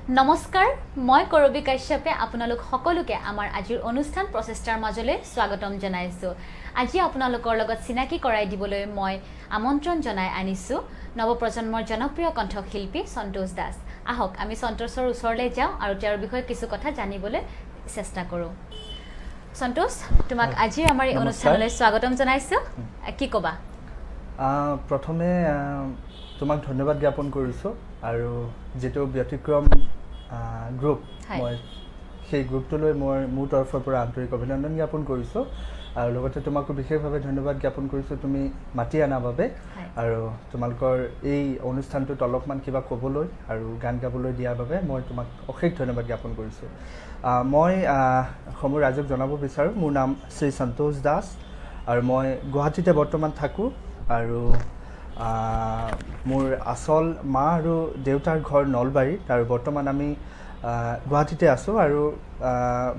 নমস্কাৰ মই কৰবী কাশ্যপে আপোনালোক সকলোকে আমাৰ আজিৰ অনুষ্ঠান প্ৰচেষ্টাৰ মাজলৈ স্বাগতম জনাইছো আজি আপোনালোকৰ লগত চিনাকি কৰাই দিবলৈ মই আমন্ত্ৰণ জনাই আনিছো নৱপ্ৰজন্মৰ জনপ্ৰিয় কণ্ঠশিল্পী সন্তোষ দাস আহক আমি সন্তোষৰ ওচৰলৈ যাওঁ আৰু তেওঁৰ বিষয়ে কিছু কথা জানিবলৈ চেষ্টা কৰোঁ সন্তোষ তোমাক আজি আমাৰ এই অনুষ্ঠানলৈ স্বাগতম জনাইছো কি কবা প্ৰথমে তোমাক ধন্যবাদ জ্ঞাপন কৰিছো আৰু যেটো ব্যতিক্ৰম গ্ৰুপ মই সেই গ্ৰুপটোলৈ মই মোৰ তৰফৰ পৰা আন্তৰিক অভিনন্দন জ্ঞাপন কৰিছো আৰু লগতে তোমাকো বিশেষভাৱে ধন্যবাদ জ্ঞাপন কৰিছো তুমি মাতি আনাৰ বাবে আৰু তোমালোকৰ এই অনুষ্ঠানটোত অলপমান কিবা ক'বলৈ আৰু গান গাবলৈ দিয়াৰ বাবে মই তোমাক অশেষ ধন্যবাদ জ্ঞাপন কৰিছো মই সমূহ ৰাইজক জনাব বিচাৰো মোৰ নাম শ্ৰী সন্তোষ দাস আৰু মই গুৱাহাটীতে বৰ্তমান থাকো আৰু মোৰ আসল মা আৰু দেউতাৰ ঘৰ নলবাৰীত আৰু বৰ্তমান আমি গুৱাহাটীতে আছো আৰু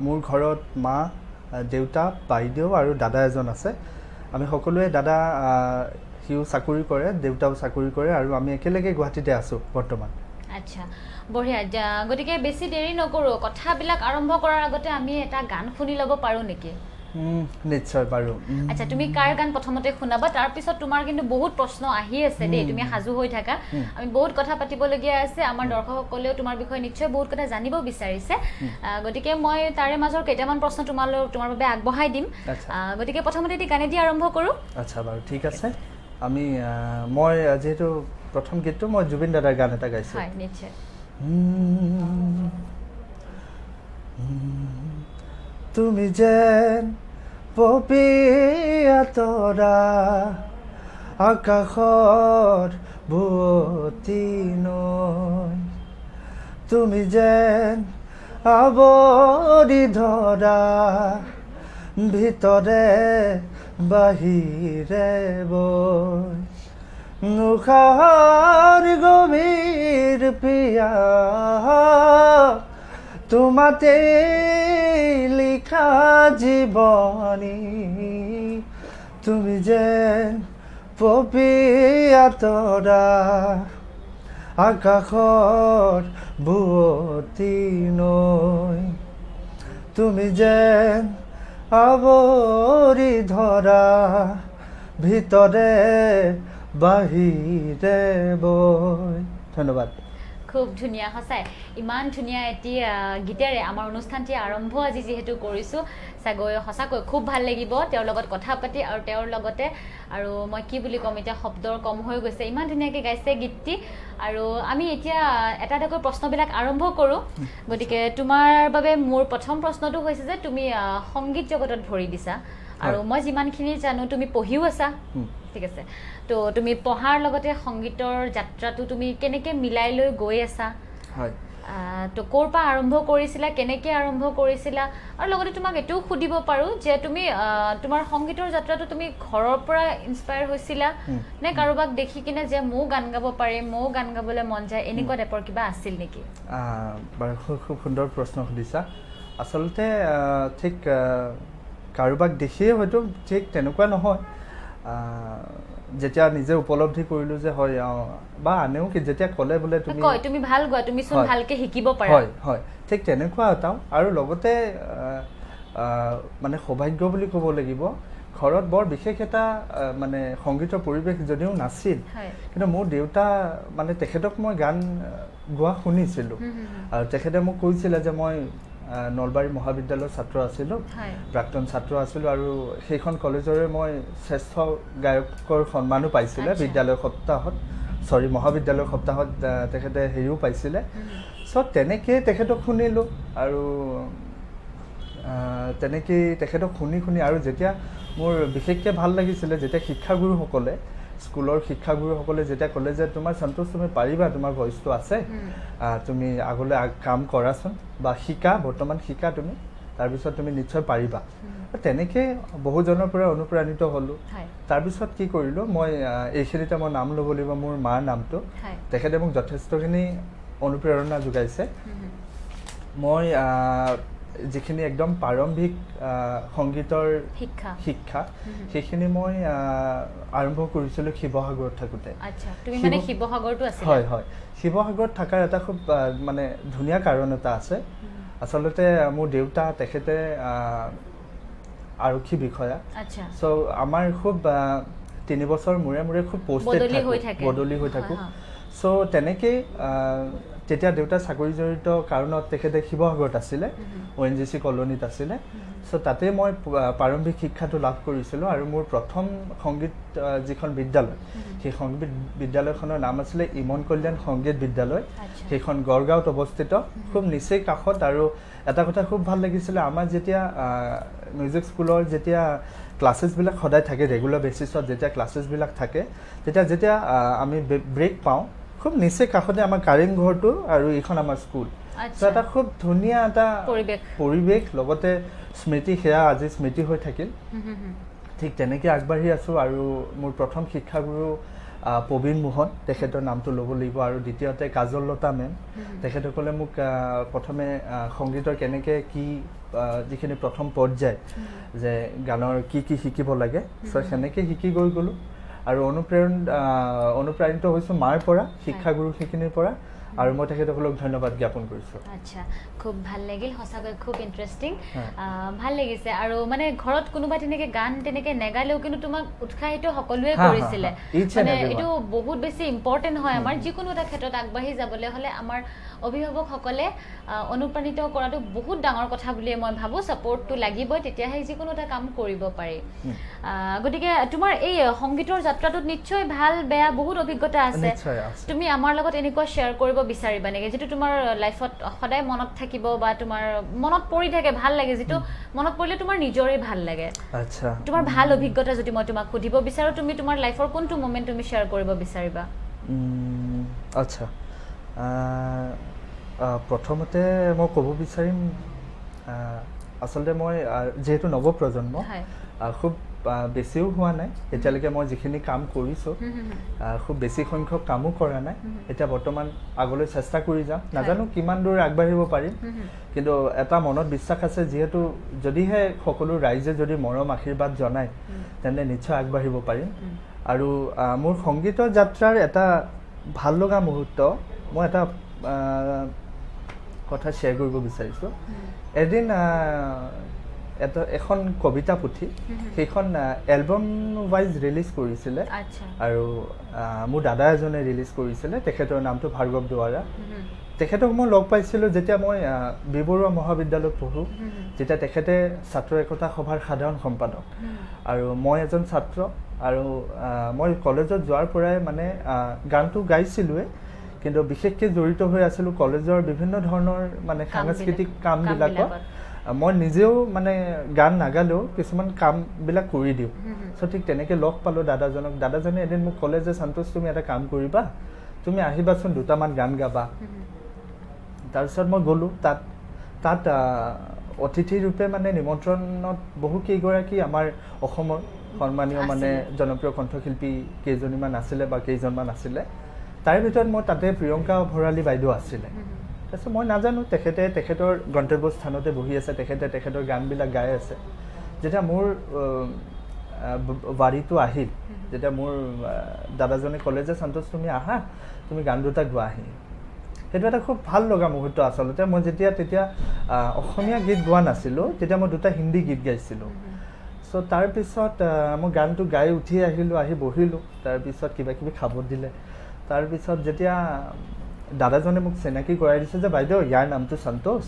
মোৰ ঘৰত মা দেউতা বাইদেউ আৰু দাদা এজন আছে আমি সকলোৱে দাদা হিউ চাকৰি কৰে দেউতাও চাকৰি কৰে আৰু আমি একেলগে গুৱাহাটীতে আছো বৰ্তমান আচ্ছা বঢ়িয়া গতিকে বেছি দেৰি নকৰো কথাবিলাক আৰম্ভ কৰাৰ আগতে আমি এটা গান শুনি ল'ব পাৰো নেকি নিশ্চয় পাৰো আচ্ছা তুমি কাৰ গান প্ৰথমতে শুনাবা তাৰ পিছত তোমাৰ কিন্তু বহুত প্ৰশ্ন আহি আছে দেই তুমি হাজু হৈ থাকা আমি বহুত কথা পাতিবলগীয়া আছে আমাৰ দৰ্শকসকলেও তোমাৰ বিষয়ে নিশ্চয় বহুত কথা জানিব বিচাৰিছে গতিকে মই তাৰে মাজৰ কেইটামান প্ৰশ্ন তোমাৰ বাবে আগবঢ়াই দিম গতিকে প্ৰথমতে এটি গানে দি আৰম্ভ কৰো আচ্ছা বাৰু ঠিক আছে আমি মই যেহেতু প্ৰথম গীতটো মই জুবিন দাদাৰ গান এটা গাইছো হয় নিশ্চয় তুমি যেন পপীয়া তৰা আকাশৰ বুৱতী নৈ তুমি যেন আৱৰি ধৰা ভিতৰে বাহিৰে বৈ উশাহৰ গভীৰ পিয়া তোমাতে লিখা জীৱনী তুমি যেন পপীয়া তৰা আকাশৰ বুৱতী নৈ তুমি যেন আৱৰি ধৰা ভিতৰে বাহিৰে বৈ ধন্যবাদ খুব ধুনীয়া হসাই ইমান ধুনীয়া এটি গীতেৰে আমাৰ অনুষ্ঠানটি আৰম্ভ আজি যেহেতু কৰিছো সাগৈ হসাকৈ খুব ভাল লাগিব তেওঁৰ লগত কথা পাতি আৰু তেওঁৰ লগতে আৰু মই কি বুলি কম এতিয়া শব্দৰ কম হৈ গৈছে ইমান ধুনীয়াকৈ গাইছে গীতটি আৰু আমি এতিয়া এটা এটাকৈ প্ৰশ্নবিলাক আৰম্ভ কৰো গতিকে তোমাৰ বাবে মোৰ প্ৰথম প্ৰশ্নটো হৈছে যে তুমি সংগীত জগতত ভৰি দিছা আৰু মই যিমানখিনি জানো তুমি পঢ়িও আছা ঠিক আছে তো তুমি পঢ়াৰ লগতে সংগীতৰ যাত্ৰাটো তুমি কেনেকৈ মিলাই লৈ গৈ আছা হয় তো ক'ৰ পৰা আৰম্ভ কৰিছিলা কেনেকৈ আৰম্ভ কৰিছিলা আৰু লগতে তোমাক এটাও সুধিব পাৰোঁ যে তুমি তোমাৰ সংগীতৰ যাত্ৰাটো তুমি ঘৰৰ পৰা ইনস্পায়াৰ হৈছিলা নে কাৰোবাক দেখি কিনে যে ময়ো গান গাব পাৰিম ময়ো গান গাবলৈ মন যায় এনেকুৱা টাইপৰ কিবা আছিল নেকি বাৰু খুব সুন্দৰ প্ৰশ্ন সুধিছা আচলতে ঠিক কাৰোবাক দেখিয়ে হয়তো ঠিক তেনেকুৱা নহয় যেতিয়া নিজে উপলব্ধি কৰিলো যে হয় বা আনেও কি যেতিয়া ক'লে বোলে তুমি ভাল গোৱা তুমি চোন ভালকে শিকিব পাৰা হয় হয় ঠিক তেনেকুৱা এটাও আৰু লগতে মানে সৌভাগ্য বুলি ক'ব লাগিব ঘৰত বৰ বিশেষ এটা মানে সংগীতৰ পৰিৱেশ যদিও নাছিল কিন্তু মোৰ দেউতা মানে তেখেতক মই গান গোৱা শুনিছিলোঁ আৰু তেখেতে মোক কৈছিলে যে মই নলবাৰী মহাবিদ্যালয়ৰ ছাত্ৰ আছিলোঁ প্ৰাক্তন ছাত্ৰ আছিলোঁ আৰু সেইখন কলেজৰে মই শ্ৰেষ্ঠ গায়কৰ সন্মানো পাইছিলে মহাবিদ্যালয়ৰ সপ্তাহত তেখেতে হেৰিও পাইছিলে চ' তেনেকৈয়ে তেখেতক শুনিলোঁ আৰু তেনেকৈয়ে তেখেতক শুনি আৰু যেতিয়া মোৰ বিশেষকৈ ভাল লাগিছিলে যেতিয়া শিক্ষাগুৰুসকলে স্কুলৰ শিক্ষাগুৰুসকলে যেতিয়া ক'লে যে তোমাৰ সন্তোষ তুমি পাৰিবা তোমাৰ ভইচটো আছে তুমি আগলৈ কাম কৰাচোন বা বৰ্তমান শিকা তুমি তাৰপিছত তুমি নিশ্চয় পাৰিবা তেনেকৈ বহুজনৰ পৰা অনুপ্ৰাণিত হ'লোঁ তাৰপিছত কি কৰিলোঁ মই এইখিনিতে মই নাম ল'ব লাগিব মোৰ মাৰ নামটো তেখেতে মোক যথেষ্টখিনি অনুপ্ৰেৰণা যোগাইছে মই যিখিনি একদম প্ৰাৰম্ভিক সংগীতৰ শিক্ষা সেইখিনি মই আৰম্ভ কৰিছিলোঁ শিৱসাগৰত থাকোঁতে। আচ্ছা, তুমি মানে শিৱসাগৰতো আছিলা? হয় হয়, শিৱসাগৰত থকাৰ এটা খুব মানে ধুনীয়া কাৰণ এটা আছে। আচলতে মোৰ দেউতা তেখেতে আৰক্ষী বিষয়া। আচ্ছা। চ' আমাৰ খুব 3 বছৰ মূৰে মূৰে খুব পষ্টেড বদলি হৈ থাকোঁ। চ' তেনেকেই তেতিয়া দেউতা চাকৰি জড়িত কাৰণত তেখেতে শিৱসাগৰত আছিলে, ONGC কলনীত আছিলে। চ' তাতে মই প্ৰাৰম্ভিক শিক্ষাটো লাভ কৰিছিলোঁ আৰু মোৰ প্ৰথম সংগীত যিখন বিদ্যালয়, সেই সংগীত বিদ্যালয়খনৰ নাম আছিলে ইমন কল্যাণ সংগীত বিদ্যালয়। সেইখন গড়গাঁৱত অৱস্থিত, খুব নিচেই কাষত। আৰু এটা কথা খুব ভাল লাগিছিলে, আমাৰ যেতিয়া মিউজিক স্কুলৰ যেতিয়া ক্লাছেছবিলাক সদায় থাকে, ৰেগুলাৰ বেচিছত যেতিয়া ক্লাছেছবিলাক থাকে, যেতিয়া আমি ব্ৰেক পাওঁ, খুব নিচেই কাষতে আমাৰ কাৰেং ঘৰটো আৰু এইখন আমাৰ স্কুল। চ' এটা খুব ধুনীয়া এটা পৰিৱেশ, লগতে স্মৃতি, সেয়া আজি স্মৃতি হৈ থাকিল। ঠিক তেনেকৈ আগবাঢ়ি আছোঁ। আৰু মোৰ প্ৰথম শিক্ষাগুৰু প্ৰবীণ মোহন, তেখেতৰ নামটো ল'ব লাগিব। আৰু দ্বিতীয়তে কাজললতা মেম, তেখেতসকলে মোক প্ৰথমে সংগীতৰ কেনেকৈ কি যিখিনি প্ৰথম পৰ্যায় যে গানৰ কি কি শিকিব লাগে, চ' সেনেকৈ শিকি গৈ গ'লোঁ। আৰু অনুপ্ৰাণিত হৈছোঁ মাৰ পৰা, শিক্ষাগুৰু সেইখিনিৰ পৰা। আৰু মই তেখেতসকলক ধন্যবাদ জ্ঞাপন কৰিছোঁ। আচ্ছা, খুব ভাল লাগিল, সঁচাকৈ খুব ইণ্টাৰেষ্টিং, ভাল লাগিছে। আৰু মানে ঘৰত কোনোবা তেনেকৈ গান তেনেকৈ নেগালেও কিন্তু তোমাক উৎসাহিত সকলোৱে কৰিছিলে। মানে এইটো বহুত বেছি ইম্পৰ্টেণ্ট হয় আমাৰ যিকোনো এটা ক্ষেত্ৰত আগবাঢ়ি যাবলৈ হ'লে। আমাৰ অভিভাৱকসকলে অনুপ্ৰাণিত কৰাটো বহুত ডাঙৰ কথা বুলিয়ে মই ভাবোঁ। ছাপোৰ্টটো লাগিবই, তেতিয়াহে যিকোনো এটা কাম কৰিব পাৰি। গতিকে তোমাৰ এই সংগীতৰ যাত্ৰাটোত নিশ্চয় ভাল বেয়া বহুত অভিজ্ঞতা আছে। তুমি আমাৰ লগত এনেকুৱা শ্বেয়াৰ কৰিব বিচাৰিবা নেকি যিটো তোমাৰ লাইফত সদায় মনত থাকিব বা তোমাৰ মনত পৰি থাকে, ভাল লাগে, যিটো মনত পৰিলে তোমাৰ নিজৰে ভাল লাগে? আচ্ছা, তোমাৰ ভাল অভিজ্ঞতা যদি মই তোমাক সুধিব বিচাৰোঁ, তুমি তোমাৰ লাইফৰ কোনটো মোমেণ্ট তুমি শ্বেয়াৰ কৰিব বিচাৰিবা? আচ্ছা, প্ৰথমতে মই ক'ব বিচাৰিম, আচলতে মই যিহেতু নৱপ্ৰজন্ম, খুব বেছিও হোৱা নাই এতিয়ালৈকে। মই যিখিনি কাম কৰিছোঁ খুব বেছি সংখ্যক কামো কৰা নাই। এতিয়া বৰ্তমান আগলৈ চেষ্টা কৰি যাম, নাজানো কিমান দূৰ আগবাঢ়িব পাৰিম, কিন্তু এটা মনত বিশ্বাস আছে, যিহেতু যদিহে সকলো ৰাইজে যদি মৰম আশীৰ্বাদ জনায় তেন্তে নিশ্চয় আগবাঢ়িব পাৰিম। আৰু মোৰ সংগীতৰ যাত্ৰাৰ এটা ভাল লগা মুহূৰ্ত, মই এটা কথা শ্বেয়াৰ কৰিব বিচাৰিছোঁ। এদিন এখন কবিতা পুথি, সেইখন এলবাম ৱাইজ ৰিলিজ কৰিছিলে। আৰু মোৰ দাদা এজনে ৰিলিজ কৰিছিলে, তেখেতৰ নামটো ভাৰ্গৱ দুৱাৰা। তেখেতক মই লগ পাইছিলোঁ যেতিয়া মই বি বৰুৱা মহাবিদ্যালয়ত পঢ়োঁ, তেতিয়া তেখেতে ছাত্ৰ একতা সভাৰ সাধাৰণ সম্পাদক আৰু মই এজন ছাত্ৰ। আৰু মই কলেজত যোৱাৰ পৰাই মানে গানটো গাইছিলোঁৱে, কিন্তু বিশেষকৈ জড়িত হৈ আছিলোঁ কলেজৰ বিভিন্ন ধৰণৰ মানে সাংস্কৃতিক কামবিলাকত। মই নিজেও মানে গান নাগালেও কিছুমান কামবিলাক কৰি দিওঁ। চ' ঠিক তেনেকৈ লগ পালোঁ দাদাজনক। দাদাজনে এদিন মোক ক'লে যে সন্তোষ, তুমি এটা কাম কৰিবা, তুমি আহিবাচোন, 2টামান গান গাবা। তাৰপিছত মই গ'লোঁ তাত অতিথি ৰূপে মানে নিমন্ত্ৰণত বহুকেইগৰাকী আমাৰ অসমৰ সন্মানীয় মানে জনপ্ৰিয় কণ্ঠশিল্পী কেইজনীমান আছিলে বা কেইজনমান আছিলে। তাৰ ভিতৰত মই তাতে প্ৰিয়ংকা ভৰালী বাইদেউ আছিলে। তাৰপিছত মই নাজানো, তেখেতৰ গন্তব্যস্থানতে বহি আছে, তেখেতৰ গানবিলাক গাই আছে। যেতিয়া মোৰ বাৰীটো আহিল, যেতিয়া মোৰ দাদাজনে ক'লে যে সন্তোষ, তুমি আহা, তুমি গান দুটা গোৱাহি। সেইটো এটা খুব ভাল লগা মুহূৰ্ত আচলতে। মই তেতিয়া অসমীয়া গীত গোৱা নাছিলোঁ, তেতিয়া মই 2টা হিন্দী গীত গাইছিলোঁ। চ' তাৰপিছত মই গানটো গাই উঠি আহিলোঁ, আহি বহিলোঁ। তাৰপিছত কিবা কিবি খাব দিলে। তাৰপিছত যেতিয়া দাদাজনে মোক চিনাকি কৰাই দিছে যে বাইদেউ, ইয়াৰ নামটো সন্তোষ,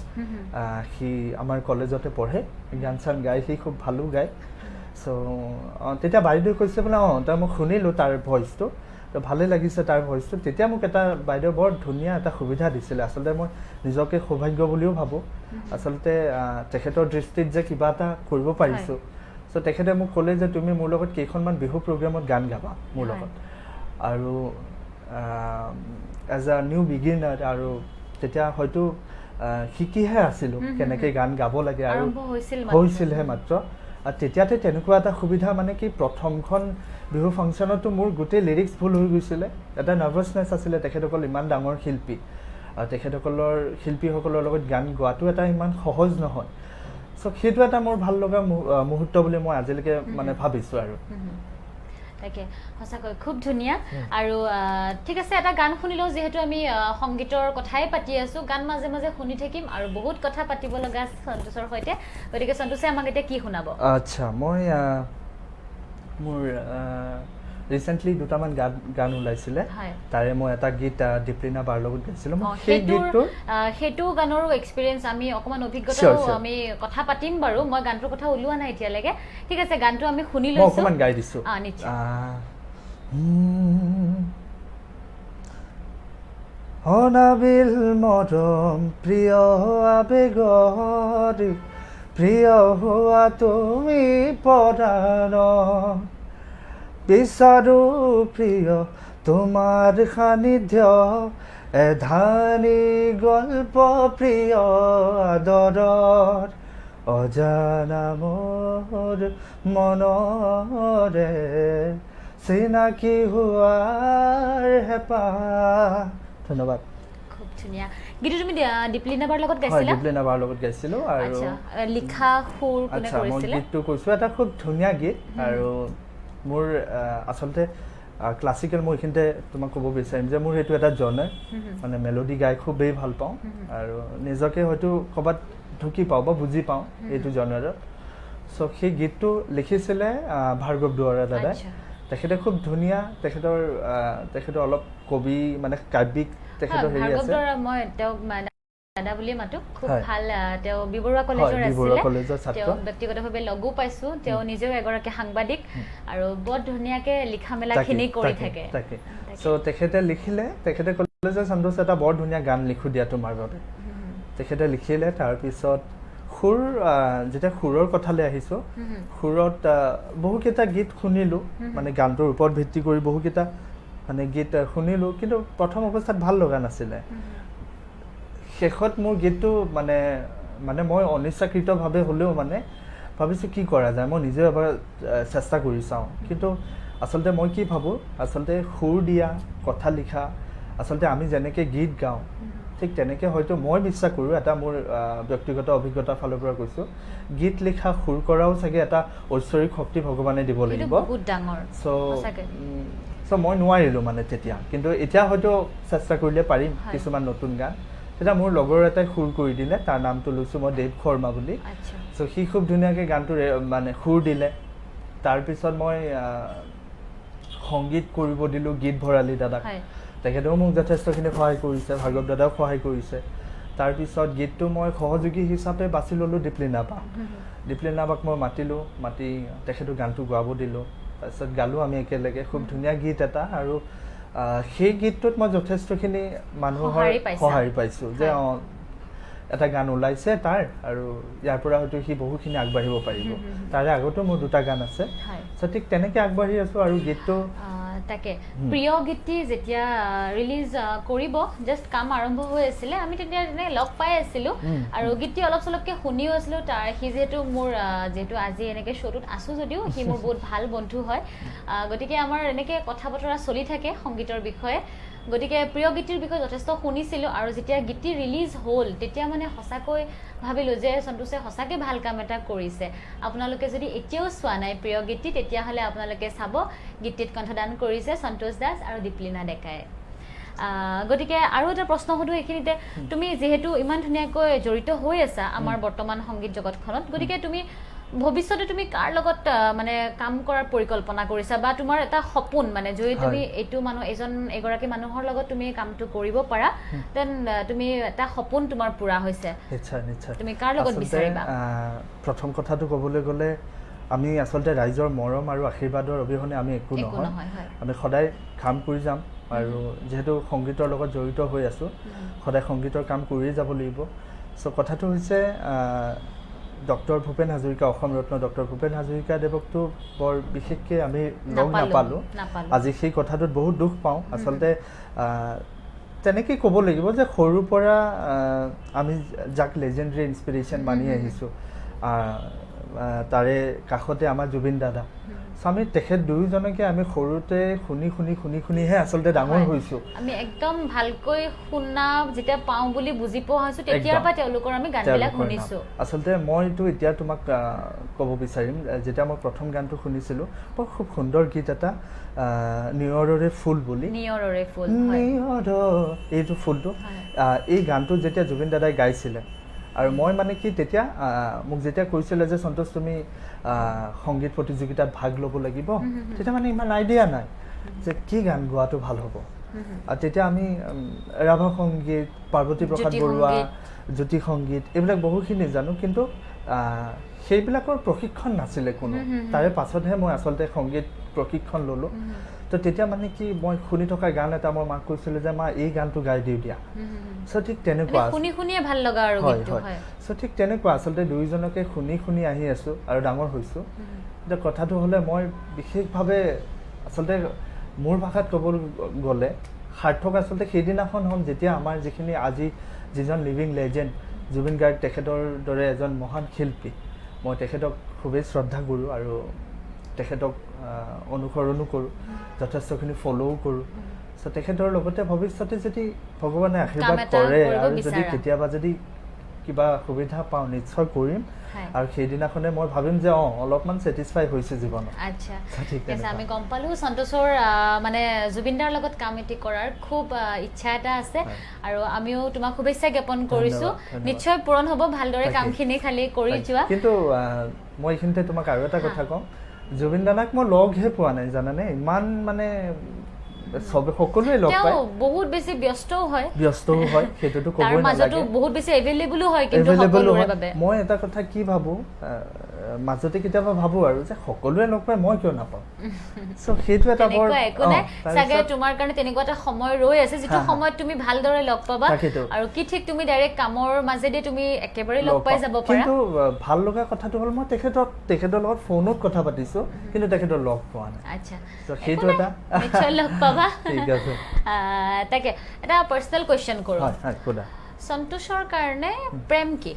সি আমাৰ কলেজতে পঢ়ে, গান চান গায়, সি খুব ভালো গায়। চ' তেতিয়া বাইদেউ কৈছে বোলে, তই মোক শুনিলোঁ তাৰ ভইচটো, তো ভালেই লাগিছে তাৰ ভইচটো। তেতিয়া মোক এটা বাইদেউ বৰ ধুনীয়া এটা সুবিধা দিছিলে। আচলতে মই নিজকে সৌভাগ্য বুলিও ভাবোঁ, আচলতে তেখেতৰ দৃষ্টিত যে কিবা এটা কৰিব পাৰিছোঁ। চ' তেখেতে মোক ক'লে যে তুমি মোৰ লগত কেইখনমান বিহু প্ৰগ্ৰামত গান গাবা মোৰ লগত। আৰু এজ আ নিউ বিগিনাৰ, আৰু তেতিয়া হয়তো শিকিহে আছিলোঁ কেনেকৈ গান গাব লাগে, আৰু হৈছিলহে মাত্ৰ। আৰু তেতিয়াতে তেনেকুৱা এটা সুবিধা, মানে কি প্ৰথমখন বিহু ফাংচনতো মোৰ গোটেই লিৰিক্স ভুল হৈ গৈছিলে। এটা নাৰ্ভাছনেছ আছিলে, তেখেতসকল ইমান ডাঙৰ শিল্পী আৰু তেখেতসকলৰ শিল্পীসকলৰ লগত গান গোৱাটো এটা ইমান সহজ নহয় চ' সেইটো এটা মোৰ ভাল লগা মুহূৰ্ত বুলি মই আজিলৈকে মানে ভাবিছোঁ আৰু তাকে সঁচাকৈ খুব ধুনীয়া আৰু ঠিক আছে এটা গান শুনিলেও যিহেতু আমি সংগীতৰ কথাই পাতি আছোঁ গান মাজে মাজে শুনি থাকিম আৰু বহুত কথা পাতিব লগা আছে সন্তোষৰ সৈতে গতিকে সন্তোষে আমাক এতিয়া কি শুনাব আচ্ছা মই মোৰ ৰিচেণ্টলি দুটামান গান ওলাইছিলে তাৰে মই এটা গীত দীপলিনা বাৰ লগত গাইছিলোঁ সেই গীতটোৰ সেইটো গানৰো এক্সপিৰিয়েঞ্চ আমি অকণমান অভিজ্ঞতাও আমি কথা পাতিম বাৰু মই গানটোৰ কথা ওলোৱা নাই এতিয়ালৈকে ঠিক আছে গানটো আমি শুনি লৈছোঁ অকণমান গাই দিছোঁ অনাবিল মৰম প্ৰিয় আবেগৰ প্ৰিয় হোৱা তুমি পৰাণ বিচাৰো প্ৰিয় তোমাৰ সান্নিধ্য এধানি গল্প প্ৰিয় আদৰৰ অজানা মোৰ মনৰে চিনাকি হোৱাৰ হেঁপাহ ধন্যবাদ খুব ধুনীয়া গীতটো তুমি দীপলিনা বাৰ লগত গাইছিলা দীপলিনা বাৰ লগত গাইছিলোঁ আৰু লিখা সুৰ কোনে কৰিছিলে মই গীতটো কৈছোঁ এটা খুব ধুনীয়া গীত আৰু মোৰ আচলতে ক্লাছিকেল মই এইখিনিতে তোমাক ক'ব বিচাৰিম যে মোৰ সেইটো এটা জনাৰ মানে মেলোডি গাই খুবেই ভাল পাওঁ আৰু নিজকে হয়তো ক'ৰবাত ঢুকি পাওঁ বা বুজি পাওঁ এইটো জনাৰত চ' সেই গীতটো লিখিছিলে ভাৰ্গৱ দুৱৰা দাদাই তেখেতে খুব ধুনীয়া তেখেতৰ অলপ কবি মানে কাব্যিক তেখেতৰ হেৰি আছে মই তেওঁক দাদা বুলিয়ে মাতো খুব ভাল তেওঁ বিবৰুৱা কলেজৰ আছিলে তেওঁ ব্যক্তিগতভাৱে লগো পাইছোঁ তেওঁ নিজেও এগৰাকী সাংবাদিক আৰু বৰ ধুনীয়াকৈ লিখা মেলাখিনি কৰি থাকে চ' তেখেতে লিখিলে তেখেতে ক'লে যে সন্তোষ এটা বৰ ধুনীয়া গান লিখোঁ দিয়া তোমাৰ বাবে তেখেতে লিখিলে তাৰপিছত সুৰ যেতিয়া সুৰৰ কথালৈ আহিছোঁ সুৰত বহুকেইটা গীত শুনিলোঁ মানে গানটোৰ ওপৰত ভিত্তি কৰি বহুকেইটা মানে গীত শুনিলোঁ কিন্তু প্ৰথম অৱস্থাত ভাল লগা নাছিলে শেষত মোৰ গীতটো মানে মই অনিচ্ছাকৃতভাৱে হ'লেও মানে ভাবিছোঁ কি কৰা যায় মই নিজেও এবাৰ চেষ্টা কৰি চাওঁ কিন্তু আচলতে মই কি ভাবোঁ আচলতে সুৰ দিয়া কথা লিখা আচলতে আমি যেনেকৈ গীত গাওঁ ঠিক তেনেকৈ হয়তো মই বিশ্বাস কৰোঁ এটা মোৰ ব্যক্তিগত অভিজ্ঞতাৰ ফালৰ পৰা কৈছোঁ গীত লিখা সুৰ কৰাও চাগে এটা ঐশ্বৰিক শক্তি ভগৱানে দিব লাগিব চ' মই নোৱাৰিলোঁ মানে তেতিয়া কিন্তু এতিয়া হয়তো চেষ্টা কৰিলে পাৰিম কিছুমান নতুন গান তেতিয়া মোৰ লগৰ এটাই সুৰ কৰি দিলে তাৰ নামটো লৈছোঁ মই দেৱ শৰ্মা বুলি চ' সি খুব ধুনীয়াকৈ গানটো মানে সুৰ দিলে তাৰপিছত মই সংগীত কৰিব দিলোঁ গীত ভৰালি দাদাক তেখেতেও মোক যথেষ্টখিনি সহায় কৰিছে ভাৰ্গৱ দাদাও সহায় কৰিছে তাৰপিছত গীতটো মই সহযোগী হিচাপে বাছি ল'লোঁ দীপলিনা বাক মই মাতি তেখেতৰ গানটো গোৱাব দিলোঁ তাৰপিছত গালোঁ আমি একেলগে খুব ধুনীয়া গীত এটা আৰু সেই গীতটোত মই যথেষ্টখিনি মানুহৰ সঁহাৰি পাইছোঁ যে এটা গান ওলাইছে তাৰ আৰু ইয়াৰ পৰা হয়তো সি বহুখিনি আগবাঢ়িব পাৰিব তাৰে আগতো মোৰ দুটা গান আছে চ' ঠিক তেনেকৈ আগবাঢ়ি আছোঁ আৰু গীতটো তাকে প্ৰিয় গীতটি যেতিয়া ৰিলিজ কৰিব জাষ্ট কাম আৰম্ভ হৈ আছিলে আমি তেতিয়া তেনেকৈ লগ পাই আছিলোঁ আৰু গীতটি অলপ চলপকৈ শুনিও আছিলোঁ সি যিহেতু মোৰ যিহেতু আজি এনেকৈ শ্ব'টোত আছোঁ যদিও সি মোৰ বহুত ভাল বন্ধু হয় গতিকে আমাৰ এনেকৈ কথা বতৰা চলি থাকে সংগীতৰ বিষয়ে গতিকে প্ৰিয় গীতিৰ বিষয়ে যথেষ্ট শুনিছিলোঁ আৰু যেতিয়া গীতটি ৰিলিজ হ'ল তেতিয়া মানে সঁচাকৈ ভাবিলোঁ যে সন্তোষে সঁচাকৈ ভাল কাম এটা কৰিছে আপোনালোকে যদি এতিয়াও চোৱা নাই প্ৰিয় গীতটি তেতিয়াহ'লে আপোনালোকে চাব গীতটিত কণ্ঠদান কৰিছে সন্তোষ দাস আৰু দীপলিনা ডেকাই গতিকে আৰু এটা প্ৰশ্ন সুধোঁ এইখিনিতে তুমি যিহেতু ইমান ধুনীয়াকৈ জড়িত হৈ আছা আমাৰ বৰ্তমান সংগীত জগতখনত গতিকে তুমি ভৱিষ্যতে তুমি কাৰ লগত মানে কাম কৰাৰ পৰিকল্পনা কৰিছা বা তোমাৰ এটা সপোন মানে যদি তুমি এইটো এগৰাকী মানুহৰ লগত তুমি কামটো কৰিব পাৰা দেন তুমি এটা সপোন তোমাৰ পূৰা হৈছে নিশ্চয় তুমি কাৰ লগত বিচাৰিবা প্ৰথম কথাটো ক'বলৈ গ'লে আমি আচলতে ৰাইজৰ মৰম আৰু আশীৰ্বাদৰ অবিহনে আমি একো নহয় আমি সদায় কাম কৰি যাম আৰু যিহেতু সংগীতৰ লগত জড়িত হৈ আছোঁ সদায় সংগীতৰ কাম কৰিয়ে যাব লাগিব চ' কথাটো হৈছে ডক্টৰ ভূপেন হাজৰিকা অসম ৰত্ন ডক্টৰ ভূপেন হাজৰিকা দেৱকতো বৰ বিশেষকৈ আমি লগ নাপালোঁ আজি সেই কথাটোত বহুত দুখ পাওঁ আচলতে তেনেকৈ ক'ব লাগিব যে সৰুৰ পৰা আমি যাক লেজেণ্ডৰী ইনস্পিৰেশ্যন মানি আহিছোঁ তাৰে কাষতে আমাৰ জুবিন দাদা আমি তেখেত দুয়োজনকে আমি সৰুতে শুনিহে আচলতে ডাঙৰ হৈছোঁ আমি একদম ভালকৈ শুনা যেতিয়া পাওঁ বুলি বুজি পোৱা হৈছোঁ তেতিয়াৰ পৰা তেওঁলোকৰ আমি গানবিলাক শুনিছোঁ আচলতে মইতো এতিয়া তোমাক ক'ব বিচাৰিম যেতিয়া মই প্ৰথম গানটো শুনিছিলোঁ বৰ খুব সুন্দৰ গীত এটা নিয়ৰৰে ফুল বুলি নিয়ৰৰে ফুল এইটো ফুলটো এই গানটো যেতিয়া জুবিন দাদাই গাইছিলে আৰু মই মানে কি তেতিয়া মোক যেতিয়া কৈছিলে যে সন্তোষ তুমি সংগীত প্ৰতিযোগিতাত ভাগ ল'ব লাগিব তেতিয়া মানে ইমান আইডিয়া নাই যে কি গান গোৱাটো ভাল হ'ব আৰু তেতিয়া আমি ৰাভা সংগীত পাৰ্বতী প্ৰসাদ বৰুৱা জ্যোতি সংগীত এইবিলাক বহুখিনি জানো কিন্তু সেইবিলাকৰ প্ৰশিক্ষণ নাছিলে কোনো তাৰে পাছতহে মই আচলতে সংগীত প্ৰশিক্ষণ ল'লোঁ তো তেতিয়া মানে কি মই শুনি থকা গান এটা মই মাক কৈছিলোঁ যে মা এই গানটো গাই দিওঁ দিয়া চ' ঠিক তেনেকুৱা শুনিয়ে ভাল লগা আৰু গীতটো হয় চ' ঠিক তেনেকুৱা আচলতে দুয়োজনকে শুনি আহি আছোঁ আৰু ডাঙৰ হৈছোঁ এতিয়া কথাটো হ'লে মই বিশেষভাৱে আচলতে মোৰ ভাষাত ক'ব গ'লে সাৰ্থক আচলতে সেইদিনাখন হ'ম যেতিয়া আমাৰ যিখিনি আজি যিজন লিভিং লেজেণ্ড জুবিন গাৰ্গ তেখেতৰ দৰে এজন মহান শিল্পী মই তেখেতক খুবেই শ্ৰদ্ধা কৰোঁ আৰু তেখেতক অনুসৰণো কৰোঁ যথেষ্টখিনি ফ'ল'ও কৰোঁ চ' তেখেতৰ লগতে ভৱিষ্যতে যদি ভগৱানে আশীৰ্বাদ কৰে আৰু যদি কেতিয়াবা যদি কিবা সুবিধা পাওঁ নিশ্চয় কৰিম আৰু সেইদিনাখনে মই ভাবিম যে অলপমান ছেটিছফাই হৈছে জীৱনত আচ্ছা ঠিক আছে আমি গম পালোঁ সন্তোষৰ মানে জুবিনদাৰ লগত কাম এটি কৰাৰ খুব ইচ্ছা এটা আছে আৰু আমিও তোমাক শুভেচ্ছা জ্ঞাপন কৰিছোঁ নিশ্চয় পূৰণ হ'ব ভালদৰে কামখিনি খালি কৰি যোৱা কিন্তু মই এইখিনিতে তোমাক আৰু এটা কথা কওঁ জুবিন দাদাক মই লগহে পোৱা নাই জানানে ইমান মানে সকলোৱে লগ পায় বহুত বেছি ব্যস্তও হয় সেইটোতো ক'বই নালাগে বহুত বেছি এভেইলেবলো হয় কিন্তু সকলোৰে বাবে মই এটা কথা কি ভাবোঁ মাজতে কেতিয়াবা ভাবোঁ আৰু যে সকলোৱে লগ পায় মই কিয় নাপাওঁ চ' সেইটো এটা বৰ একো নাই চাগে তোমাৰ কাৰণে তেনেকুৱা এটা সময় ৰৈ আছে যিটো সময়ত তুমি ভালদৰে লগ পাবা আৰু কি ঠিক তুমি ডাইৰেক্ট কামৰ মাজেদি তুমি একেবাৰে লগ পাই যাব পাৰা কিন্তু ভাল লগা কথাটো হ'ল মই তেখেতৰ লগত ফোনত কথা পাতিছোঁ কিন্তু তেখেতৰ লগ পোৱা নাই আচ্ছা চ' সেইটো এটা নিশ্চয় লগ পাবা ঠিক আছে তাকে এটা পাৰ্চনেল কুৱেশ্যন কৰোঁ সন্তোষৰ কাৰণে প্ৰেম কি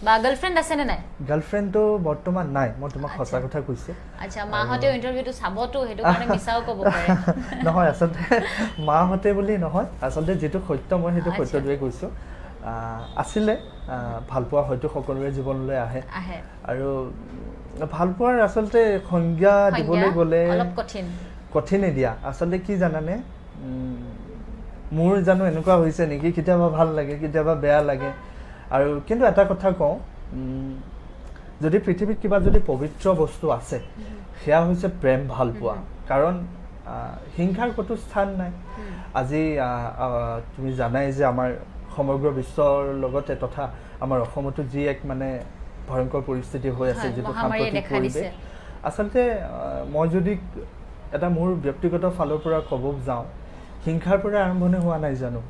বা গাৰ্লফ্ৰেণ্ড আছেনে নাই গাৰ্লফ্ৰেণ্ডটো বৰ্তমান নাই মই তোমাক সঁচা কথা কৈছোঁ আচ্ছা মাহঁতেও ইণ্টাৰভিউটো চাবতো সেইটো কাৰণে মিছাও ক'ব পাৰে নহয় আচলতে মাহঁতে বুলি নহয় আচলতে যিটো সত্য মই সেইটো সত্যটোৱে কৈছোঁ আছিলে ভালপোৱা হয়তো সকলোৰে জীৱনলৈ আহে আৰু ভালপোৱাৰ আচলতে সংজ্ঞা দিবলৈ গ'লে অলপ কঠিনে দিয়া আচলতে কি জানানে মোৰ জানো এনেকুৱা হৈছে নেকি কেতিয়াবা ভাল লাগে কেতিয়াবা বেয়া লাগে আৰু কিন্তু এটা কথা কওঁ যদি পৃথিৱীত কিবা যদি পবিত্ৰ বস্তু আছে সেয়া হৈছে প্ৰেম ভালপোৱা কাৰণ হিংসাৰ ক'তো স্থান নাই আজি তুমি জানাই যে আমাৰ সমগ্ৰ বিশ্বৰ লগতে তথা আমাৰ অসমতো যি এক মানে ভয়ংকৰ পৰিস্থিতি হৈ আছে যিটো সাম্প্ৰতিক পৰিৱেশ আচলতে মই যদি এটা মোৰ ব্যক্তিগত ফালৰ পৰা ক'ব যাওঁ হিংসাৰ পৰা আৰম্ভণি হোৱা নাই জানো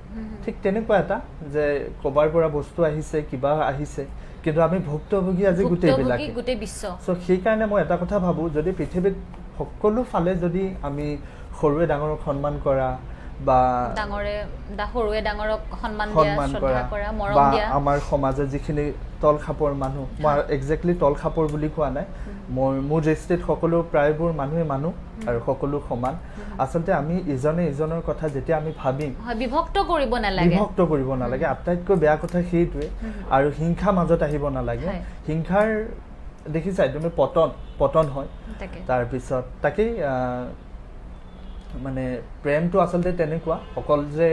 ঠিক তেনেকুৱা এটা যে ক'বাৰ পৰা বস্তু আহিছে কিবা আহিছে কিন্তু আমি ভুক্তভোগী আজি গোটেই বিশ্ব চ' সেইকাৰণে মই এটা কথা ভাবোঁ যদি পৃথিৱীত সকলো ফালে যদি আমি সৰুৱে ডাঙৰক সন্মান কৰা বা সৰুৱে ডাঙৰক সন্মান কৰা বা আমাৰ সমাজত যিখিনি তলখাপৰ মানুহ মই একজেক্টলি তলখাপৰ বুলি কোৱা নাই মোৰ দৃষ্টিত সকলো প্ৰায়বোৰ মানুহে মানুহ আৰু সকলো সমান আচলতে আমি ইজনে ইজনৰ কথা যেতিয়া আমি ভাবিম বিভক্ত কৰিব নালাগে আটাইতকৈ বেয়া কথা সেইটোৱে আৰু হিংসা মাজত আহিব নালাগে হিংসাৰ দেখিছাই তুমি পতন হয় তাৰপিছত তাকেই মানে প্ৰেমটো আচলতে তেনেকুৱা অকল যে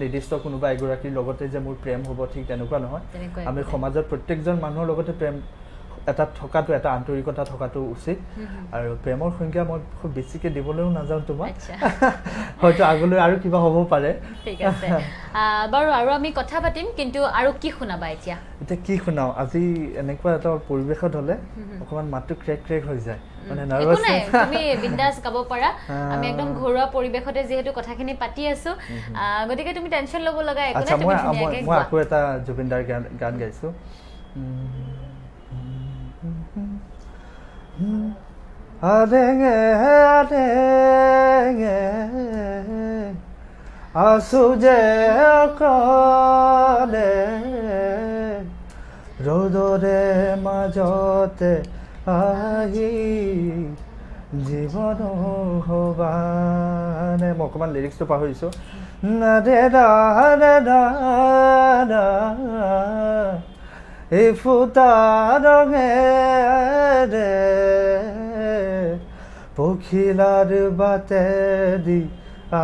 নিৰ্দিষ্ট কোনোবা এগৰাকীৰ লগতে যে মোৰ প্ৰেম হ'ব ঠিক তেনেকুৱা নহয় আমি সমাজত প্ৰত্যেকজন মানুহৰ লগতে প্ৰেম এটা থকাটো এটা আন্তৰিকতা থকাটো উচিত আৰু প্ৰেমৰ সংজ্ঞা মই খুব বেছিকৈ দিবলৈও নাযাওঁ তোমাক হয়তো আগলৈ আৰু কিবা হ'ব পাৰে ঠিক আছে বাৰু আৰু আমি কথা পাতিম কিন্তু আৰু কি শুনাবা এতিয়া কি শুনাওঁ আজি এনেকুৱা এটা পৰিৱেশত হ'লে অকণমান মাতটো ক্ৰেক হৈ যায় মানে নাৰ্ভাছ তুমি বিন্দাছ গাব পাৰা আমি একদম ঘৰুৱা পৰিৱেশতে যিহেতু কথাখিনি পাতি আছো গতিকে তুমি টেনশ্যন ল'ব লগা একো নাই তুমি ধুনীয়াকৈ মই আকৌ এটা জুবিনদাৰ গান গাইছোঁ আছো যে অকলে ৰ'দৰে মাজতে আহি জীৱন হবানে মই অকণমান লিৰিক্সটো পাহৰিছোঁ না দে দা দে দা দা এই ফুটা ৰঙেৰে পখিলাৰ বাটেদি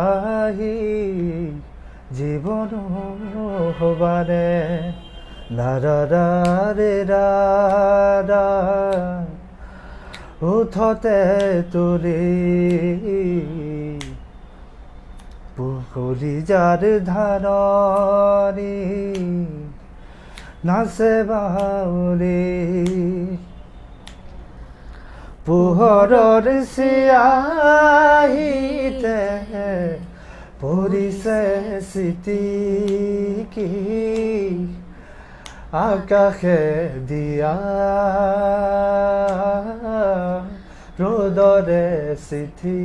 আহি জীৱন হবানে নাৰাদা ৰে ৰাদা উঠতে তুলি পুখুৰী যাৰ ধাননি নাচে বাউলি পোহৰৰ চিয়াহিতে পৰিছে চিটিকি আকাশে দিয়া ৰ'দৰে চিঠি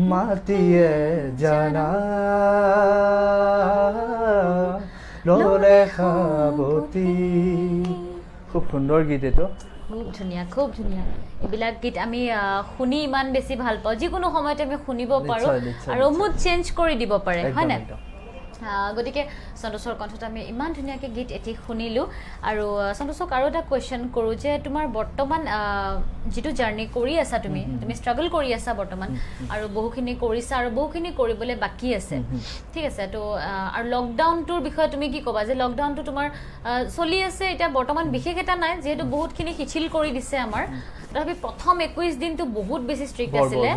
মাটিয়ে জানা ল'লে সাৱতি খুব সুন্দৰ গীত এইটো খুব ধুনীয়া এইবিলাক গীত আমি শুনি ইমান বেছি ভাল পাওঁ যিকোনো সময়তে আমি শুনিব পাৰোঁ আৰু মুড চেঞ্জ কৰি দিব পাৰে হয় নাই গতিকে সন্তোষৰ কণ্ঠত আমি ইমান ধুনীয়াকৈ গীত এটি শুনিলোঁ আৰু সন্তোষক আৰু এটা কুৱেশ্যন কৰোঁ যে তোমাৰ বৰ্তমান যিটো জাৰ্ণি কৰি আছা তুমি ষ্ট্ৰাগল কৰি আছা বৰ্তমান আৰু বহুখিনি কৰিছা আৰু বহুখিনি কৰিবলৈ বাকী আছে ঠিক আছে তো আৰু লকডাউনটোৰ বিষয়ে তুমি কি ক'বা যে লকডাউনটো তোমাৰ চলি আছে এতিয়া বৰ্তমান বিশেষ এটা নাই যিহেতু বহুতখিনি শিথিল কৰি দিছে আমাৰ তথাপি প্ৰথম 21 দিনটো বহুত বেছি ষ্ট্ৰিক্ট আছিলে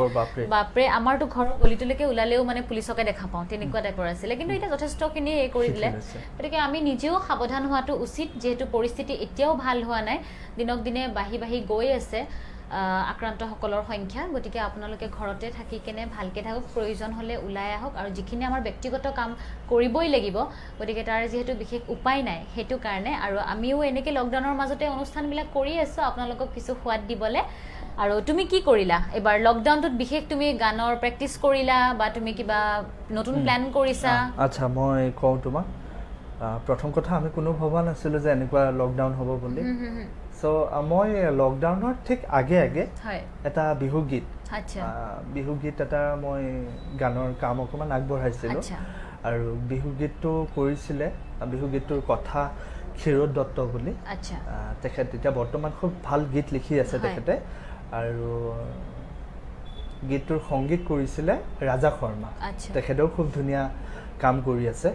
বাপৰে আমাৰতো ঘৰৰ গলিটোলৈকে ওলালেও মানে পুলিচকে দেখা পাওঁ তেনেকুৱা টাইপৰ আছিলে কিন্তু এতিয়া যথেষ্টখিনি কৰি দিলে গতিকে আমি নিজেও সাৱধান হোৱাটো উচিত যিহেতু পৰিস্থিতি এতিয়াও ভাল হোৱা নাই দিনক দিনে বাঢ়ি গৈ আছে আক্ৰান্তসকলৰ সংখ্যা গতিকে আপোনালোকে ঘৰতে থাকি কেনে ভালকৈ থাকক প্ৰয়োজন হ'লে ওলাই আহক আৰু যিখিনি আমাৰ ব্যক্তিগত কাম কৰিবই লাগিব গতিকে তাৰ যিহেতু বিশেষ উপায় নাই সেইটো কাৰণে আৰু আমিও এনেকৈ লকডাউনৰ মাজতে অনুষ্ঠানবিলাক কৰি আছোঁ আপোনালোকক কিছু সোৱাদ দিবলৈ আৰু তুমি কি কৰিলা এবাৰ লকডাউনটোত বিশেষ তুমি গানৰ প্ৰেক্টিচ কৰিলা বা তুমি কিবা নতুন প্ল্যান কৰিছা আচ্ছা মই কওঁ তোমাক প্ৰথম কথা আমি কোনো ভবা নাছিলোঁ যে এনেকুৱা লকডাউন হ'ব বুলি সো মই লকডাউনৰ ঠিক আগে এটা বিহু গীত এটা মই গানৰ কাম অকণমান আগবঢ়াইছিলোঁ আৰু বিহু গীতটো কৰিছিলে বিহু গীতটোৰ কথা ক্ষীৰোদ দত্ত বুলি তেখেত এতিয়া বৰ্তমান খুব ভাল গীত লিখি আছে তেখেতে আৰু গীতটোৰ সংগীত কৰিছিলে ৰাজা শৰ্মা তেখেতেও খুব ধুনীয়া কাম কৰি আছে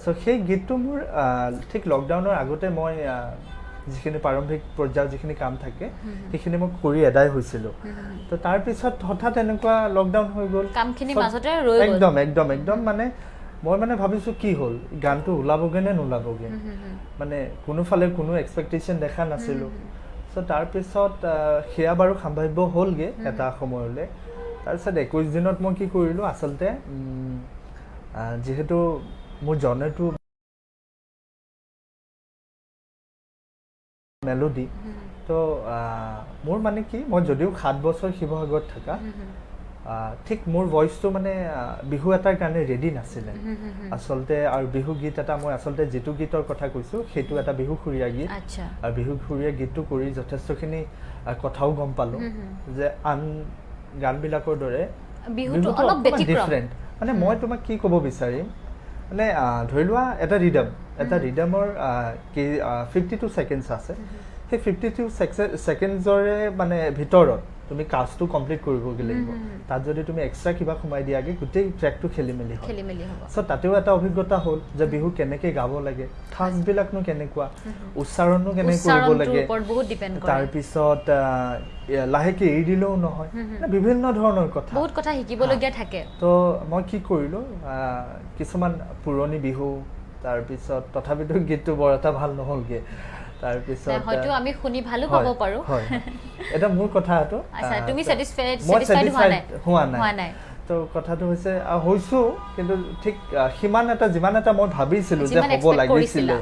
সো সেই গীতটো মোৰ ঠিক লকডাউনৰ আগতে মই যিখিনি প্ৰাৰম্ভিক পৰ্যায়ৰ যিখিনি কাম থাকে সেইখিনি মই কৰি এদায় হৈছিলোঁ তো তাৰপিছত হঠাৎ এনেকুৱা লকডাউন হৈ গ'ল কামখিনি মাজতে ৰৈ গ'ল একদম মানে মই মানে ভাবিছোঁ কি হ'ল গানটো ওলাবগৈ নে নোলাবগৈ মানে কোনোফালে কোনো এক্সপেক্টেশ্যন দেখা নাছিলোঁ সো তাৰপিছত সেয়া বাৰু সম্ভাৱ্য হ'লগৈ এটা সময়লৈ তাৰপিছত 21 দিনত মই কি কৰিলোঁ আচলতে যিহেতু মোৰ জনেটো মেলোডি তো মোৰ মানে কি মই যদিও 7 বছৰ শিৱসাগৰত থকা ঠিক মোৰ ভইচটো মানে বিহু এটাৰ কাৰণে ৰেডি নাছিলে আচলতে আৰু বিহু গীত এটা মই আচলতে যিটো গীতৰ কথা কৈছোঁ সেইটো এটা বিহুসুৰীয়া গীত আৰু বিহুসুৰীয়া গীতটো কৰি যথেষ্টখিনি কথাও গম পালোঁ যে আন গানবিলাকৰ দৰে বিহুটো অলপ ডিফাৰেণ্ট মানে মই তোমাক কি ক'ব বিচাৰিম মানে ধৰি লোৱা এটা ৰিডামৰ 52 ছেকেণ্ডছ আছে সেই 52 ছেকেণ্ডছৰে মানে ভিতৰত তুমি কাজটো কমপ্লিট কৰিবগৈ লাগিব তাত যদি তুমি এক্সট্ৰা কিবা সোমাই দিয়াগে গোটেই ট্ৰেকটো খেলি মেলি হ'ব সো তাতেও এটা অভিজ্ঞতা হ'ল যে বিহু কেনেকৈ গাব লাগে ঠাঁচবিলাকনো কেনেকুৱা উচ্চাৰণনো কেনেকৈ কৰিব লাগে তাৰপিছত লাহেকৈ এৰি দিলেও নহয় বিভিন্ন ধৰণৰ বহুত কথা শিকিবলগীয়া থাকে তো মই কি কৰিলোঁ কিছুমান পুৰণি বিহু তাৰপিছত তথাপিতো গীতটো বৰ এটা ভাল নহ'লগৈ তাৰপিছত হয়তো আমি শুনি ভালো পাব পাৰো এটা মোৰ কথাটো তুমি স্যাটিসফাইড হোৱা নাই তো কথাটো হৈছে হৈছোঁ কিন্তু ঠিক যিমান এটা মই ভাবিছিলোঁ যে হ'ব লাগিছিলে